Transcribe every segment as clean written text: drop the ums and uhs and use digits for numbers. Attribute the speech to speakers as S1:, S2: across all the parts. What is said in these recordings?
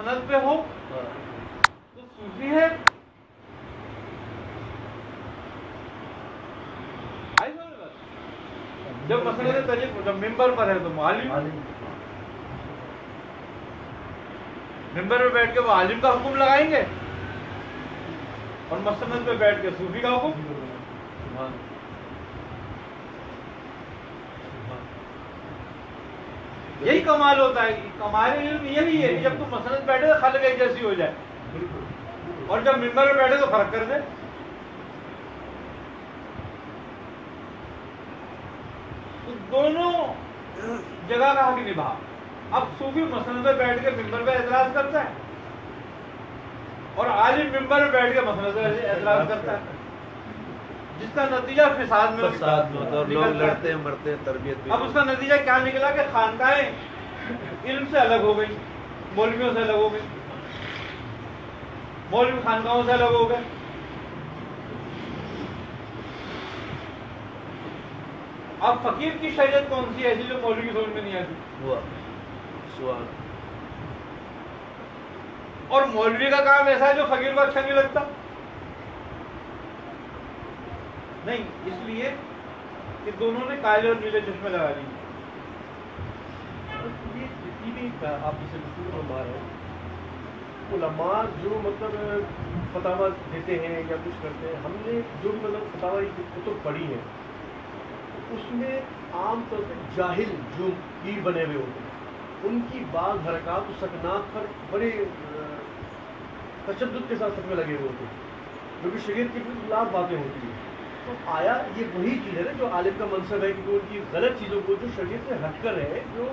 S1: مسند پہ ہو تو صوفی ہے. جب مسند طریق جب ممبر پر ہے تو معلم, ممبر پہ بیٹھ کے وہ عالم کا حکم لگائیں گے اور مسند پہ بیٹھ کے صوفی کا حکم. یہی کمال ہوتا ہے. کمال علم یہی ہے کہ جب تم مسند بیٹھے تو خالق ایک جیسی ہو جائے, اور جب ممبر پہ بیٹھے تو فرق کر دے. تو دونوں جگہ کا حق نبھا. اب صوفی مسند پہ بیٹھ کے ممبر پہ اعتراض کرتا ہے اور عالم ممبر پہ بیٹھ کے مسند پہ اعتراض کرتا ہے, جس کا نتیجہ فساد میں ہوتا ہے, لوگ لڑتے ہیں مرتے ہیں تربیت. اب اس کا نتیجہ کیا نکلا کہ خانقاہیں علم سے الگ ہو گئی, مولویوں سے الگ ہو گئی, مولوی خانقاہوں سے الگ ہو گئے. اب فقیر کی شریعت کون سی ایسی جو مولوی کی سمجھ میں نہیں آتی؟ اور مولوی کا کام ایسا ہے جو فقیر کو اچھا نہیں لگتا. نہیں, اس لیے کہ دونوں نے کالے اور نیلے چشمے لگا لیے.
S2: یہ جتنی بھی آپ جسے علماء ہیں, علماء جو مطلب فتاوا دیتے ہیں یا کچھ کرتے ہیں, ہم نے جو بھی مطلب فتاوا کتب پڑھی ہے اس میں عام طور پہ جاہل جو پیر بنے ہوئے ہوتے ہیں ان کی بعض حرکات و سکنات پر بڑے تشدد کے ساتھ سب میں لگے ہوئے ہوتے ہیں جو کہ شریعت کے خلاف باتیں ہوتی ہیں. تو آیا یہ وہی چیز ہے نا جو عالم کا منصب ہے کہ ان کی غلط چیزوں کو جو شریعت سے ہٹ کر ہے, جو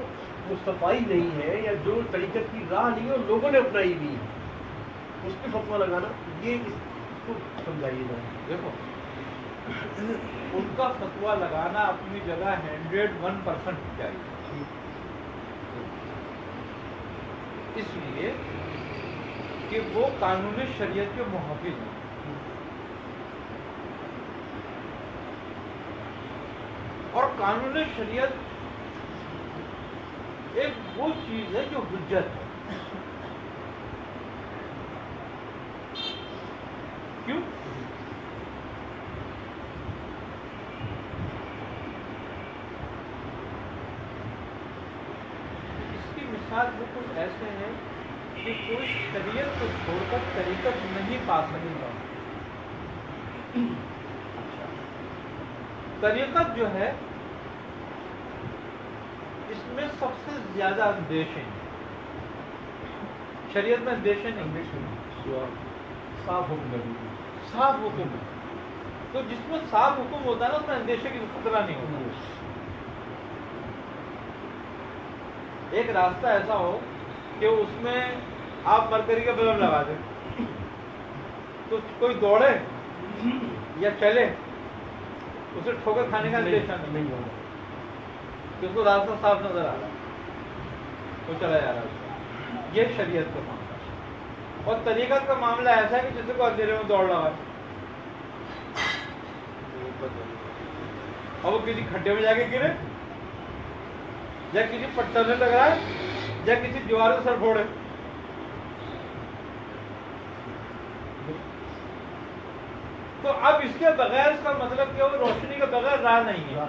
S2: مصطفی نہیں ہے یا جو طریقت کی راہ نہیں ہے اور لوگوں نے اپنائی نہیں ہے, اس پہ فتویٰ لگانا, یہ اس کو سمجھائیے گا.
S1: دیکھو, ان کا فتویٰ لگانا اپنی جگہ 101% چاہیے, اس لیے کہ وہ قانون شریعت کے محافظ ہیں. اور قانون شریعت ایک وہ چیز ہے جو حجت ہے. کیوں؟ اس کی مثال وہ کچھ ایسے ہیں کہ کوئی شریعت کو چھوڑ کر طریقت نہیں پا سکتا. طریقت جو ہے اس میں سب سے زیادہ اندیشے ہیں. شریعت میں اندیشے نہیں,
S2: صاف حکم ہے,
S1: صاف حکم ہے. تو جس میں صاف حکم ہوتا ہے نا اس میں اندیشے کی خطرہ نہیں ہوتا. ایک راستہ ایسا ہو کہ اس میں آپ مرکری کا بلب لگا دیں تو کوئی دوڑے یا چلے اسے ٹھوکر کھانے کا اندیشہ نہیں ہوگا, کہ اس کو راستہ صاف نظر آ رہا ہے, وہ چلا جا رہا ہے. یہ شریعت کا معاملہ ہے. اور طریقت کا معاملہ ایسا ہے کہ جسے کو اندھیرے میں دوڑ لگا اور وہ کسی کھڈے میں جا کے گرے یا کسی پتھر سے ٹکرائے یا کسی دیوار سے سر پھوڑے. تو اب اس کے بغیر اس کا مطلب کہ وہ روشنی کے بغیر راہ نہیں ہے.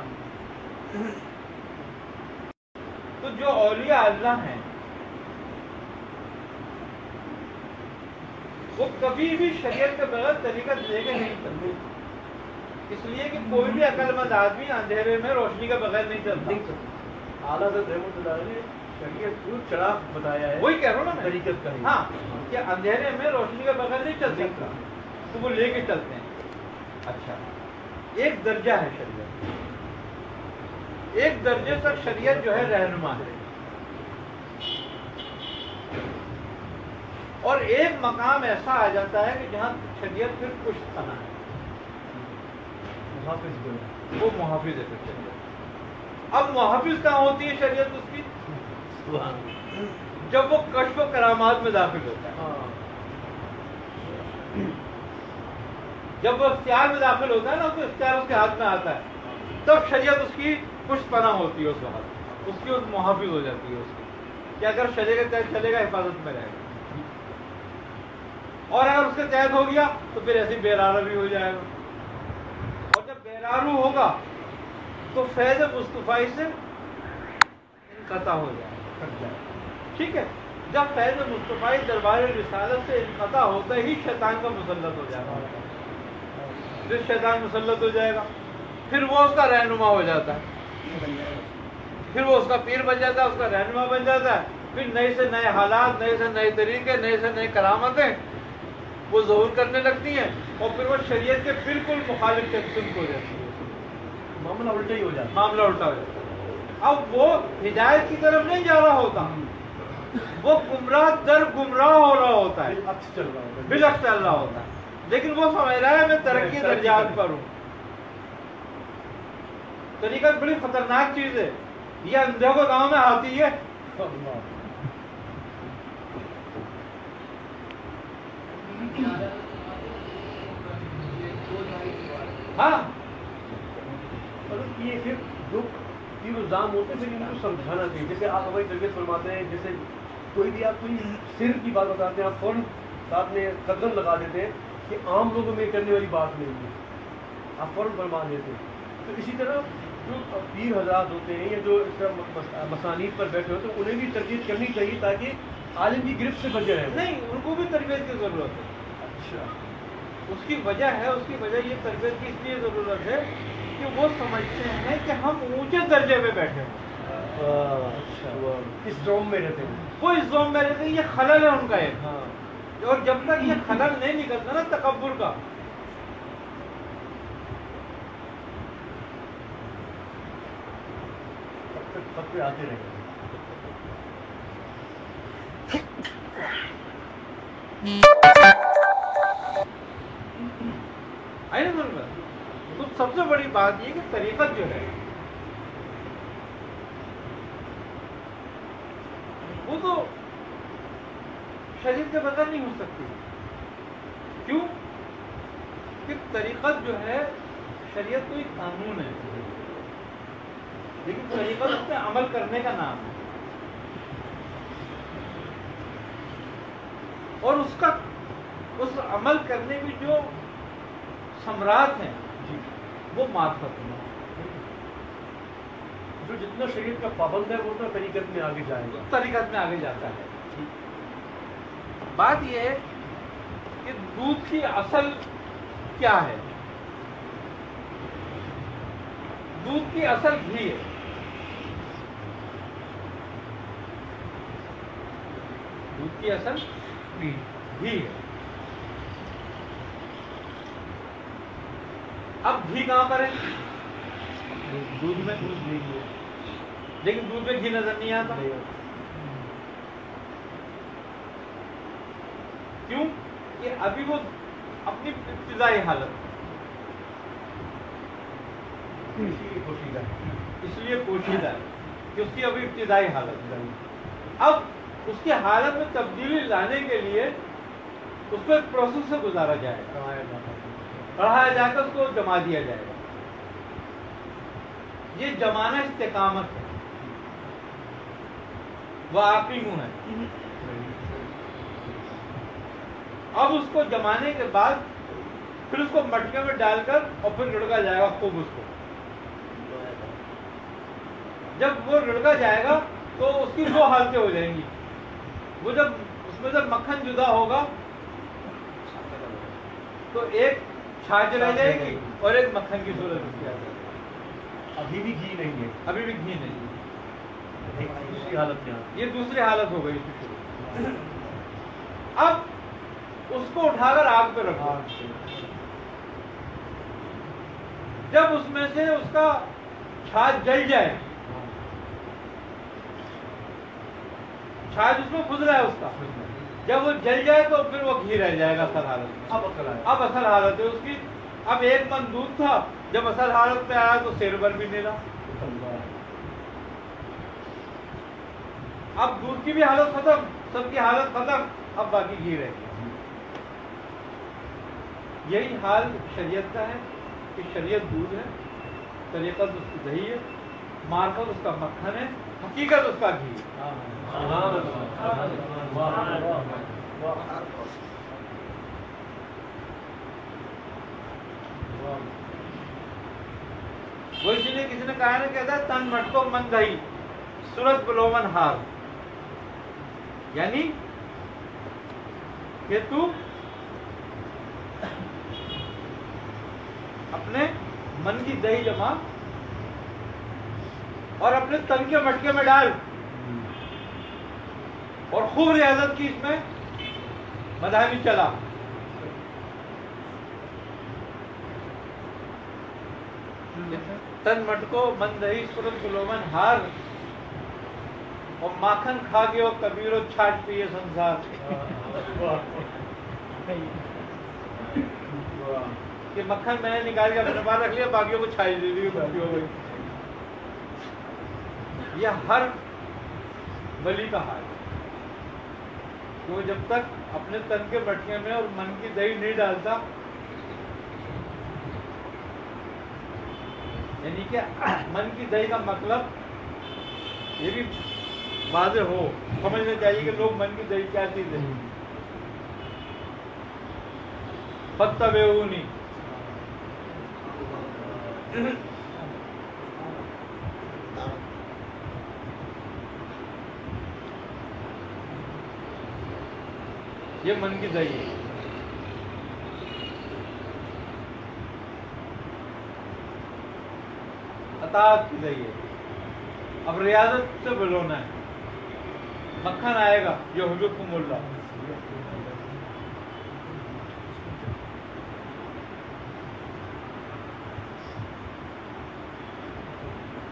S1: تو جو اولیاء اللہ ہیں وہ کبھی بھی شریعت کے بغیر طریقت لے کے نہیں چلتے, اس لیے کہ کوئی بھی عقل مند آدمی اندھیرے میں روشنی کے بغیر نہیں چلتا.
S2: اعلیٰ حضرت رحمۃ اللہ نے شریعت کو چراغ بتایا ہے,
S1: وہی کہہ رہا ہوں نا
S2: طریقت کا.
S1: ہاں, کہ اندھیرے میں روشنی کے بغیر نہیں چل سکتا, تو وہ لے کے چلتے ہیں. اچھا, ایک درجہ ہے شریعت, ایک درجے تک شریعت جو ہے رہنما ہے, اور ایک مقام ایسا آ جاتا ہے کہ جہاں شریعت پھر کچھ پناہ ہے,
S2: محافظ بنا,
S1: وہ محافظ ہے پھر شریعت. اب محافظ کہاں ہوتی ہے شریعت اس کی؟ جب وہ کشف و کرامات میں داخل ہوتا ہے, جب وہ اختیار میں داخل ہوتا ہے نا, تو اختیار اس کے ہاتھ میں آتا ہے, تب شریعت اس کی کچھ پناہ ہوتی ہے, اس وقت اس کی محافظ ہو جاتی ہے اس کی, کہ اگر شریعت چلے گا حفاظت میں رہے گا. اور اگر اس کے تحت ہو گیا تو پھر ایسی بیرارو بھی ہو جائے گا، اور جب بیرارو ہوگا تو فیض مصطفی سے انقطاع ہو جائے گا. ٹھیک ہے، جب فیض مصطفی دربار رسالت سے انقطاع ہوتا ہی شیطان کا مسلط ہو جائے گا، پھر شیطان مسلط ہو جائے گا، پھر وہ اس کا رہنما ہو جاتا ہے، پھر وہ اس کا پیر بن جاتا ہے، اس کا رہنما بن جاتا ہے، پھر نئے سے نئے حالات، نئے سے نئے طریقے، نئے سے نئے کرامتیں وہ ظہور کرنے لگتی ہیں، اور پھر وہ شریعت کے بالکل مخالف قسم کو ہو جاتی ہے،
S2: معاملہ الٹا ہی ہو جاتا ہے.
S1: معاملہ الٹا ہو جاتا ہے. اب وہ ہدایت کی طرف نہیں جا رہا ہوتا، وہ گمراہ در گمراہ ہو رہا ہوتا ہے،
S2: بالعکس چل رہا ہے.
S1: بالعکس چل رہا ہوتا ہے، لیکن وہ سمجھ رہا ہے میں ترقی درجات پر ہوں. طریقت بڑی خطرناک چیز ہے، یہ اندھوں کو گاؤں میں آتی ہے. ہاں،
S2: یہ پھر جو تیر و زام ہوتے ہیں پھر ان کو سمجھانا چاہیے. جیسے آپ ہماری تربیت فرماتے ہیں، جیسے کوئی بھی آپ کوئی سر کی بات بتاتے ہیں، آپ فوراً ساتھ میں قدم لگا دیتے ہیں کہ عام لوگوں میں کرنے والی بات نہیں ہے، آپ فوراً فرما دیتے ہیں. تو اسی طرح جو پیر حضرات ہوتے ہیں یا جو اس طرح مسانید پر بیٹھے ہوتے ہیں انہیں بھی تربیت کرنی چاہیے تاکہ عالم کی گرفت سے بچے رہیں.
S1: نہیں، ان کو بھی تربیت کی ضرورت ہے.
S2: اچھا،
S1: اس کی وجہ ہے، اس کی وجہ یہ تربیت کی اس لیے ضرورت ہے کہ وہ سمجھتے ہیں کہ ہم اونچے درجے پہ بیٹھے ہیں.
S2: اچھا، اس زوم میں رہتے ہیں.
S1: وہ اس زوم میں رہتے ہیں، یہ خلل ہے ان کا ایک.
S2: ہاں،
S1: اور جب تک یہ خلل نہیں نکلتا نا تکبر کا،
S2: تب تک فتوے آتے رہیں گے.
S1: تو سب سے بڑی بات یہ کہ طریقت جو ہے وہ تو شریعت کے بغیر نہیں ہو سکتی. کیوں کہ طریقت جو ہے شریعت کوئی قانون ہے، لیکن طریقت اس پہ عمل کرنے کا نام ہے، اور اس عمل کرنے کی جو ثمرات ہیں وہ معرفت ہیں.
S2: جو جتنا شریعت کا پابند ہے وہ اتنا طریقت میں آگے جائے گا،
S1: طریقت میں آگے جاتا ہے. بات یہ ہے کہ دودھ کی اصل کیا ہے؟ دودھ کی اصل گھی ہے. دودھ کی اصل گھی ہے. اب گھی کہاں پر ہے؟ دودھ میں.
S2: دودھ نہیں ہے،
S1: لیکن دودھ میں گھی نظر نہیں آتا. کیوں کہ ابھی وہ اپنی ابتدائی حالت، اس لیے پوشیدہ ہے کہ اس کی ابھی ابتدائی حالت ہے. اب اس کی حالت میں تبدیلی لانے کے لیے اس کو ایک پروسیس سے گزارا جائے گا، پڑھایا جا کر اس کو جما دیا جائے گا. یہ جمانا استقامت ہے، وہ آخری گن ہے. اب اس کو جمانے کے بعد پھر اس کو مٹکے میں ڈال کر اور پھر رڑکا جائے گا خوب. اس کو جب وہ رڑکا جائے گا تو اس کی دو حالتیں ہو جائیں گی. وہ جب اس میں جب مکھن جدا ہوگا تو ایک چھاچ رہ جائے گی اور ایک مکھن کی صورت اس کی آ جائے گی.
S2: ابھی بھی گھی نہیں ہے،
S1: ابھی بھی گھی نہیں ہے.
S2: دوسری حالت کیا؟
S1: یہ دوسری حالت ہو گئی. اب اس کو اٹھا کر آگ پہ رکھو. جب اس میں سے اس کا چھاچ جل جائے، چھاچ اس میں پھس رہا ہے اس کا، جب وہ جل جائے تو پھر وہ گھی رہ جائے گا اصل حالت میں. اب اصل حالت ہے اس کی. اب 1 من دودھ تھا، جب اصل حالت پہ آیا تو سیر بھر بھی نہیں رہا. اب دودھ کی بھی حالت ختم، سب کی حالت ختم، اب باقی گھی رہ گئی. یہی حال شریعت کا ہے کہ شریعت دودھ ہے، طریقت اس کی دہی ہے، معرفت اس کا مکھن ہے، حقیقت اس کا گھی ہے. وہ اسی لیے کسی نے کہا نا، کہتا ہے تن مٹکو من دہی صورت بلومن ہار، یعنی کہ تو اپنے من کی دہی جما اور اپنے تن کے مٹکے میں ڈال اور خوب ریاضت کی اس میں مداحی چلا. تن مٹکو من دہی صورت گلومن ہار، اور ماکھن کھا کے وہ کبیر و چھاٹ پیے سنسار. کہ مکھن میں نے نکال کے اپنے پاس رکھ لیا، باقیوں کو چھائی دے دی ہو گئی. یہ ہر ولی کا حال ہے کہ وہ جب تک اپنے تن کے مٹکے میں اور من کی دہی نہیں ڈالتا، یعنی کہ من کی دہی کا مطلب یہ بھی واضح ہو، سمجھنا چاہیے کہ لوگ من کی دہی کیا چیز ہے. فَاتَّبِعُونِی، یہ من کی دہی ہے. اطاعت کی دہی ہے. اب ریاضت سے بلونا ہے. مکھن آئے گا یحببکم اللہ.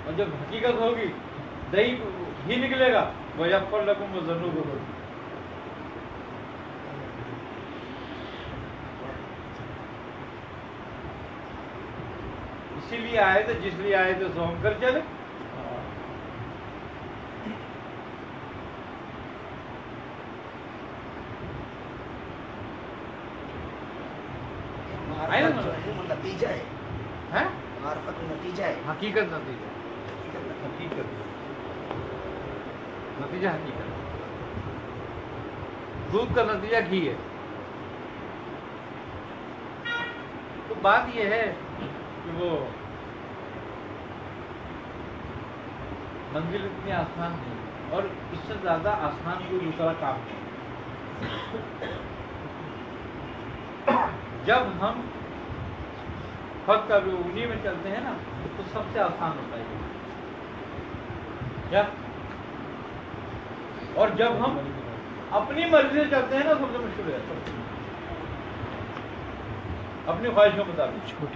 S1: اور جب حقیقت ہوگی دہی ہی نکلے گا، وَيَغْفِرْ لَكُمْ وَذُنُوبَكُمْ. اسی لیے آئے تھے، جس لیے آئے تھے سو ہم کر چلے.
S3: نتیجہ ہے، معرفت نتیجہ ہے،
S1: حقیقت نتیجہ، حقیقت نتیجہ، حقیقت. دودھ کا نتیجہ گھی ہے. تو بات یہ ہے کہ وہ منزل اتنی آسان نہیں، اور اس سے زیادہ آسان کوئی دوسرا کام نہیں. جب ہم خود کا بھی انہی میں چلتے ہیں نا، تو سب سے آسان ہوتا ہے کیا. اور جب ہم اپنی مرضی سے چلتے ہیں نا، سب سے مشکل ہے اپنی خواہش کے مطابق.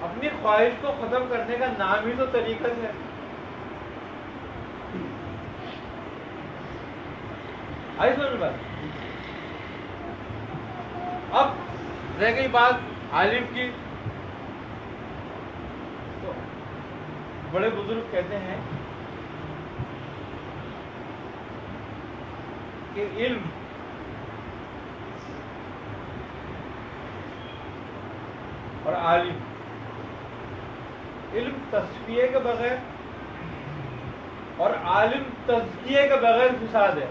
S1: اپنی خواہش کو ختم کرنے کا نام ہی تو طریقت ہے. آئی سمجھ میں بات. اب رہ گئی بات عالم کی، تو بڑے بزرگ کہتے ہیں کہ علم اور عالم، علم تصفیے کے بغیر اور عالم تزکیے کے بغیر فساد ہے.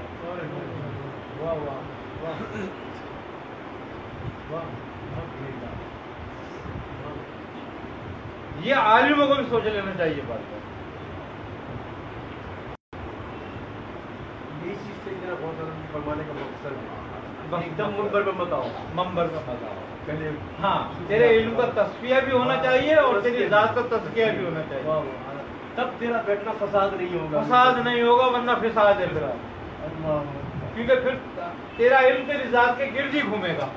S1: یہ عالموں کو بھی سوچ لینا چاہیے بات.
S2: یہی چیز سے بہت فرمانے کا مقصد ہے.
S1: بس
S2: ایک دم منبر پہ مت آؤ،
S1: منبر کا مزہ ہو.
S2: پہلے
S1: ہاں، تیرے علم کا تصفیہ بھی ہونا چاہیے اور تیری ذات کا تزکیہ بھی ہونا چاہیے.
S2: تب تیرا بیٹھنا فساد نہیں ہوگا.
S1: فساد نہیں ہوگا، ورنہ فساد ہے پھر. کیونکہ پھر تیرا علم تیری ذات کے گرد ہی گھومے گا.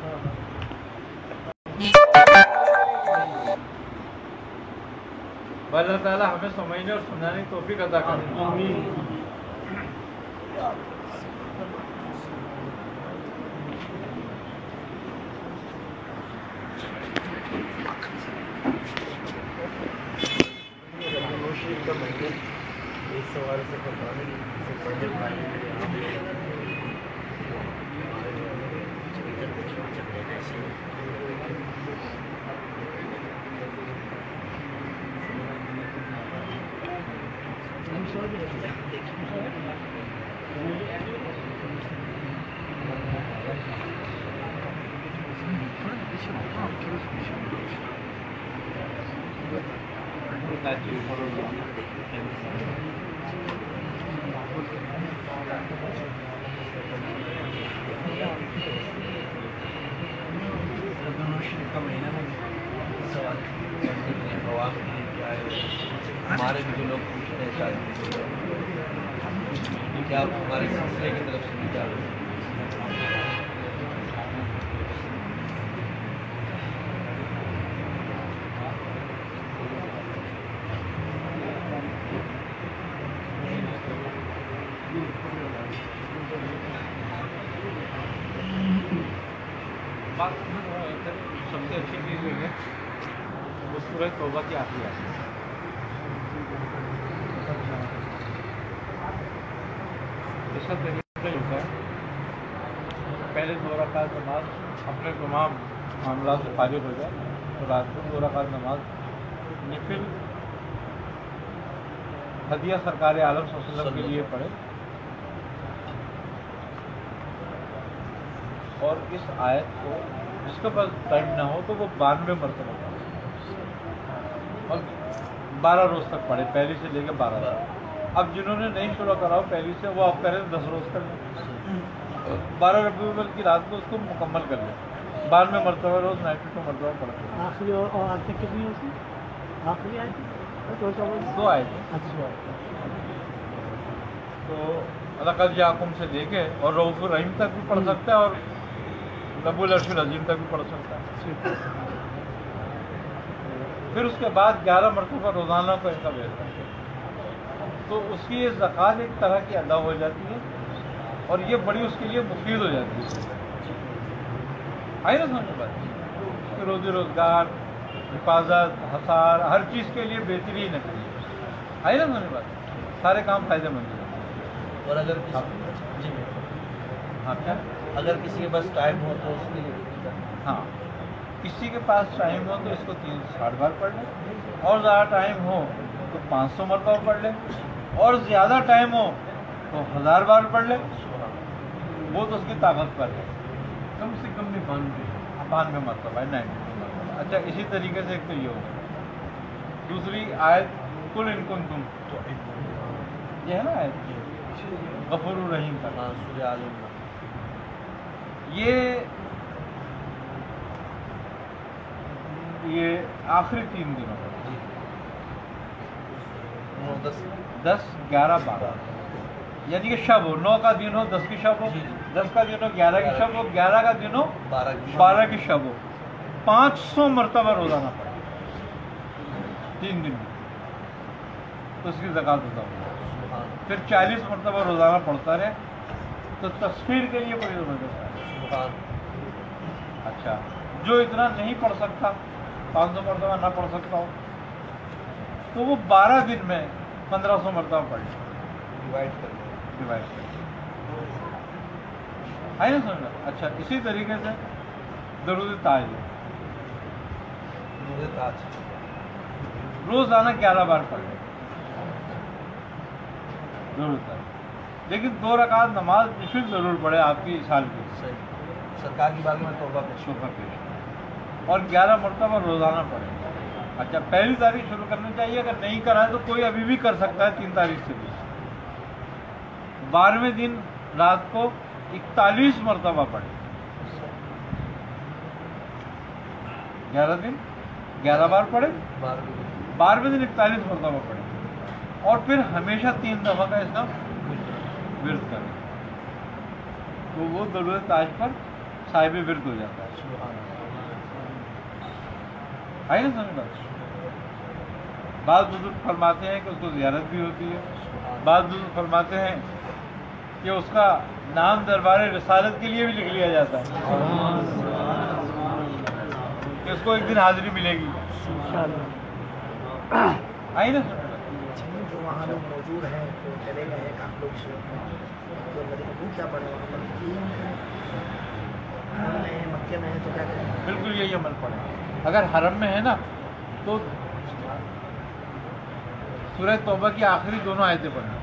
S1: اللہ تعالیٰ ہمیں سمجھنے اور سمجھانے کی توفیق عطا کرے.
S2: آمین. کا مہینے اس سوال سے پڑھنے
S4: ہمارے بھی جو لوگ پوچھ رہے ہیں شاید کیا ہمارے سلسلے کی طرف سے بھی جا رہے ہیں.
S1: سب سے اچھی چیز جو ہے وہ سورہ توبہ کی آخری آیت ہے. اس کا طریقہ ہوتا ہے پہلے 2 رکعت نماز اپنے تمام معاملات سے فارغ ہو جائے تو رات کو 2 رکعت نماز نفل ہدیہ سرکار عالم صلی اللہ علیہ وسلم کے لیے پڑھے اور اس آیت کو جس کے پاس ٹائم نہ ہو تو وہ 92 مرتبہ پڑھے اور 12 روز تک پڑھے، پہلی سے لے کے 12 تک. اب جنہوں نے نہیں شروع کرا ہو پہلی سے وہ اب کریں 10 روز کر لیں، 12 ربیع الاول کی رات کو اس کو مکمل کر لیں، 92 مرتبہ روز 92 مرتبہ پڑھ لیں.
S5: آخری اور آخری کتنی ہوتی آخری آئی تھی
S1: 2 آئے تھے. تو لقد جاءکم سے لے کے اور رؤوف الرحیم تک بھی پڑھ سکتا ہے اور رب العرش العظیم تک بھی پڑھ سکتا ہے. پھر اس کے بعد 11 مرتبہ روزانہ کو ایسا بھیجتا ہے تو اس کی یہ زکوٰۃ ایک طرح کی ادا ہو جاتی ہے اور یہ بڑی اس کے لیے مفید ہو جاتی ہے. آئی نا سمجھ بات؟ روزی روزگار، حفاظت، حصار، ہر چیز کے لیے بہترین ہے. آئی نا سمجھ بات؟ سارے کام فائدہ مند ہیں.
S4: اور اگر
S1: ہاں کیا؟
S4: اگر کسی کے پاس ٹائم ہو تو اس کے لیے
S1: ہاں کسی کے پاس ٹائم ہو تو اس کو 360 بار پڑھ لیں اور زیادہ ٹائم ہو تو 500 مرتبہ پڑھ لیں اور زیادہ ٹائم ہو تو 1000 بار پڑھ لیں. وہ تو اس کی طاقت پر ہے.
S2: کم سے کم بھی
S1: 92 مرتبہ ہے 92 مرتبہ. اچھا اسی طریقے سے ایک تو یہ ہوگا. دوسری آیت قل ان کنتم یہ ہے نا آیت غفور الرحیم کا.
S4: سورہ آل عمران.
S1: یہ آخری 3 دنوں 10 11 12 یعنی کہ شب ہو، 9 کا دن ہو 10 کی شب ہو، 10 کا دن ہو 11 کی شب ہو، 11 کا دن ہو 12 کی شب ہو، 500 مرتبہ روزانہ پڑھے 3 دن میں تو اس کی زکوٰۃ ادا ہوگی. پھر 40 مرتبہ روزانہ پڑھتا رہے تو تسخیر کے لیے بڑی ضرورت ہے. اچھا جو اتنا نہیں پڑھ سکتا 500 مرتبہ نہ پڑھ سکتا ہو تو وہ 12 دن میں 1500 مرتبہ پڑھ لے. ڈیوائڈ کر آئی نا سمجھ. اچھا اسی طریقے سے درود تاج روزانہ 11 بار پڑھ لے درود تاج. لیکن 2 رکعت نماز نفل ضرور پڑھے آپ کی سال کی
S4: سرکار کی بات میں توبہ پیش
S1: اور 11 مرتبہ روزانہ پڑھے. اچھا پہلی تاریخ شروع کرنی چاہیے، اگر نہیں کرا ہے تو کوئی ابھی بھی کر سکتا ہے 3 تاریخ سے بھی. 12ویں دن رات کو 41 مرتبہ پڑھے. 11 دن 11 بار پڑھے، 12ویں دن 41 مرتبہ پڑھے اور پھر ہمیشہ 3 دفعہ کا اس کا ورد کریں تو وہ درود تاج پر صاحب ورد ہو جاتا ہے. آئی نا سمجھ بات؟ بعض بزرگ فرماتے ہیں کہ اس کو زیارت بھی ہوتی ہے، بعض بزرگ فرماتے ہیں کہ اس کا نام دربار رسالت کے لیے بھی لکھ لیا جاتا ہے کہ اس کو ایک دن حاضری ملے گی. آئی نا سمجھ بات؟
S3: جو وہاں لوگ موجود ہیں تو چلے گئے ہیں کافی لوگ تو کیا پڑے وہاں پر مکے میں ہے تو کیا کریں؟
S1: بالکل یہی عمل پڑے. اگر حرم میں ہے نا تو سورہ توبہ کی آخری دونوں آیتیں پڑھیں.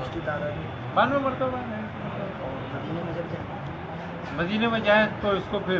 S3: اس کی تعداد
S1: 92 مرتبہ
S3: مدینے میں جب جائیں
S1: مدینے میں جائیں تو اس کو پھر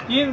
S1: 3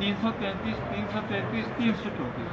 S1: 333, 333, 334,